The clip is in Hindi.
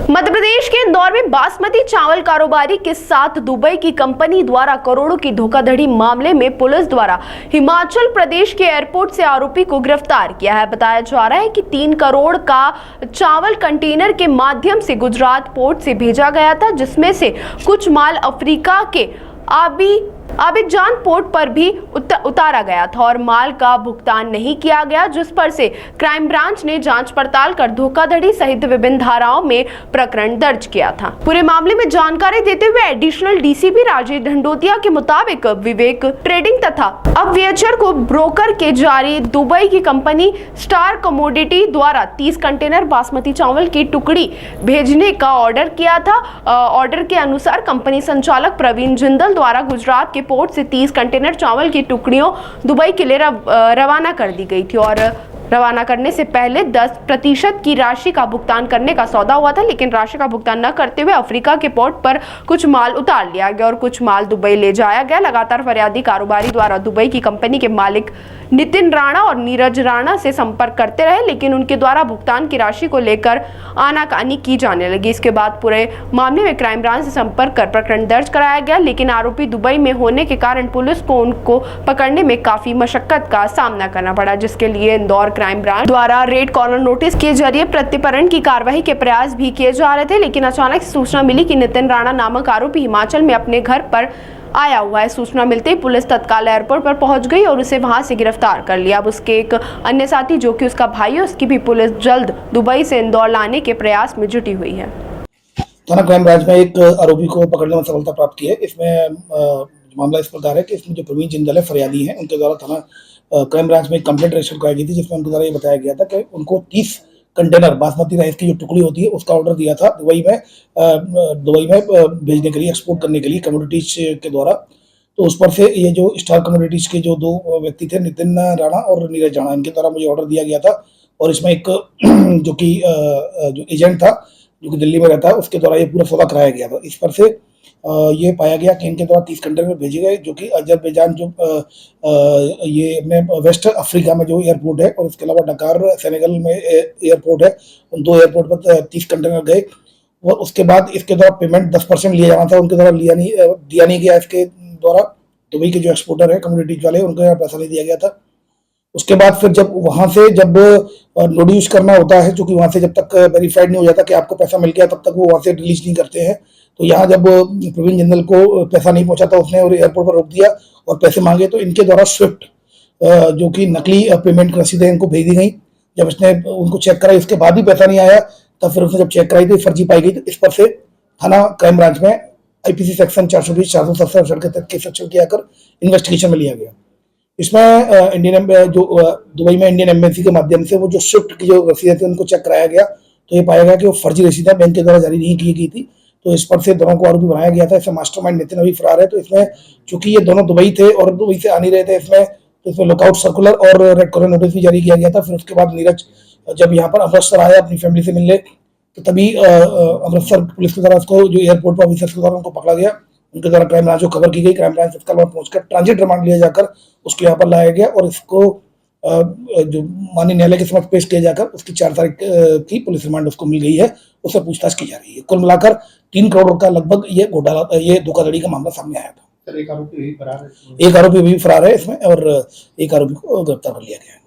मध्य प्रदेश के इंदौर में बासमती चावल कारोबारी के साथ दुबई की कंपनी द्वारा करोड़ों की धोखाधड़ी मामले में पुलिस द्वारा हिमाचल प्रदेश के एयरपोर्ट से आरोपी को गिरफ्तार किया है। बताया जा रहा है कि 3 करोड़ का चावल कंटेनर के माध्यम से गुजरात पोर्ट से भेजा गया था, जिसमें से कुछ माल अफ्रीका के आबिदजान पोर्ट पर भी उतारा गया था और माल का भुगतान नहीं किया गया, जिस पर से क्राइम ब्रांच ने जांच पड़ताल कर धोखाधड़ी सहित विभिन्न धाराओं में प्रकरण दर्ज किया था। पूरे मामले में जानकारी देते हुए एडिशनल डीसीपी राजेश ढंडोतिया के मुताबिक विवेक ट्रेडिंग तथा अव्यचर को ब्रोकर के जारी दुबई की कंपनी स्टार कमोडिटी द्वारा 30 कंटेनर बासमती चावल की टुकड़ी भेजने का ऑर्डर किया था। ऑर्डर के अनुसार कंपनी संचालक प्रवीण जिंदल द्वारा गुजरात के पोर्ट से 30 कंटेनर चावल की टुकड़ियों दुबई के लिए रवाना कर दी गई थी और रवाना करने से पहले 10% की राशि का भुगतान करने का सौदा हुआ था, लेकिन राशि का भुगतान न करते हुए अफ्रीका के पोर्ट पर कुछ माल उतार लिया गया और कुछ माल दुबई ले जाया गया। लगातार फरियादी कारोबारी द्वारा दुबई की कंपनी के मालिक नितिन राणा और नीरज राणा से संपर्क करते रहे, लेकिन उनके द्वारा भुगतान की राशि को लेकर आनाकानी की जाने लगी। इसके बाद पूरे मामले में क्राइम ब्रांच से संपर्क कर प्रकरण दर्ज कराया गया, लेकिन आरोपी दुबई में होने के कारण पुलिस को उनको पकड़ने में काफी मशक्कत का सामना करना पड़ा, जिसके लिए इंदौर क्राइम ब्रांच द्वारा रेड कॉर्नर नोटिस के जरिए प्रत्यर्पण की कार्रवाई के प्रयास भी किए जा रहे थे। लेकिन अचानक सूचना मिली कि नितिन राणा नामक आरोपी हिमाचल में अपने घर पर आया हुआ है। सूचना मिलते ही पुलिस तत्काल एयरपोर्ट पर पहुंच गई और उसे वहां से गिरफ्तार कर लिया। अब उसके एक अन्य साथी जो कि उसका भाई है, उसकी भी पुलिस जल्द दुबई से इंदौर लाने के प्रयास में जुटी हुई है। थाना क्राइम ब्रांच में एक आरोपी को पकड़ने में सफलता प्राप्त की है। इसमें मामला इस प्रकार है कि इसमें जो प्रवीण जिंदल है फरियादी हैं, उनके द्वारा थाना क्राइम ब्रांच में एक कंप्लेंट रजिस्टर कराई गई थी, जिसमें उनके द्वारा ये बताया गया था कि उनको 30 कंटेनर बासमती राइस की जो टुकड़ी होती है उसका ऑर्डर दिया था दुबई में भेजने के लिए, एक्सपोर्ट करने के लिए कमोडिटीज के द्वारा। तो उस पर से ये जो स्टार कमोडिटीज के जो 2 व्यक्ति थे, नितिन राणा और नीरज राणा, इनके द्वारा मुझे ऑर्डर दिया गया था और इसमें एक जो एजेंट था जो कि दिल्ली में रहता है, उसके द्वारा ये पूरा सौदा कराया गया था। इस पर से ये पाया गया कि इनके द्वारा 30 कंटेनर भेजे गए, जो कि अजरबैजान जो ये अपने वेस्ट अफ्रीका में जो एयरपोर्ट है और इसके अलावा डकार सेनेगल में एयरपोर्ट है, उन 2 एयरपोर्ट पर 30 कंटेनर गए। और उसके बाद इसके द्वारा पेमेंट 10% लिया जाना था, उनके द्वारा दिया नहीं गया। इसके द्वारा दुबई के जो एक्सपोर्टर है कम्युनिटीज वाले, उनको यहाँ पैसा नहीं दिया गया था। उसके बाद फिर जब वहां से नोटिस करना होता है, जो कि वहां से जब तक वेरीफाइड नहीं हो जाता कि आपको पैसा मिल गया, तब तक वो वहां से रिलीज नहीं करते हैं। तो यहाँ जब प्रवीण जिंदल को पैसा नहीं पहुंचा था, उसने और एयरपोर्ट पर रोक दिया और पैसे मांगे, तो इनके द्वारा स्विफ्ट जो कि नकली पेमेंट रसीदें इनको भेज दी गई। जब इसने उनको चेक कराई, उसके बाद भी पैसा नहीं आया, तब फिर उसने जब चेक कराई तो फर्जी पाई गई। तो इस पर से थाना क्राइम ब्रांच में IPC सेक्शन 420, 470 के तहत केस रजिस्टर किया कर इन्वेस्टिगेशन में लिया गया। इसमें दुबई में इंडियन एम्बेसी के माध्यम से वो जो स्विफ्ट की जो रसीदें थी उनको चेक कराया गया, तो ये पाया गया कि वो फर्जी रसीदें बैंक के द्वारा जारी नहीं की गई थी। तो इस पर से दोनों को आरोपी बनाया गया था। इसमें मास्टरमाइंड नितिन अभी फरार है। तो इसमें चूंकि ये दोनों दुबई थे और दुबई से आ नहीं रहे थे, इसमें लुकआउट सर्कुलर और रेड कॉर्नर नोटिस भी जारी किया गया था। फिर उसके बाद नीरज जब यहाँ पर अमृतसर आया अपनी फैमिली से मिलने, तो तभी अमृतसर पुलिस के द्वारा उसको जो एयरपोर्ट पर ऑफिसर्स के द्वारा उनको पकड़ा गया। उनके द्वारा क्राइम ब्रांच को खबर की गई। क्राइम ब्रांच तत्काल वहां पहुंचकर ट्रांजिट रिमांड लिया जाकर उसको यहाँ पर लाया गया और इसको जो माननीय न्यायालय के समक्ष पेश किया जाकर उसकी 4 तारीख की पुलिस रिमांड उसको मिल गई है, उससे पूछताछ की जा रही है। कुल मिलाकर 3 करोड़ का लगभग ये धोखाधड़ी का मामला सामने आया था। एक आरोपी भी फरार है, एक आरोपी भी फरार है इसमें और एक आरोपी को गिरफ्तार कर लिया गया है।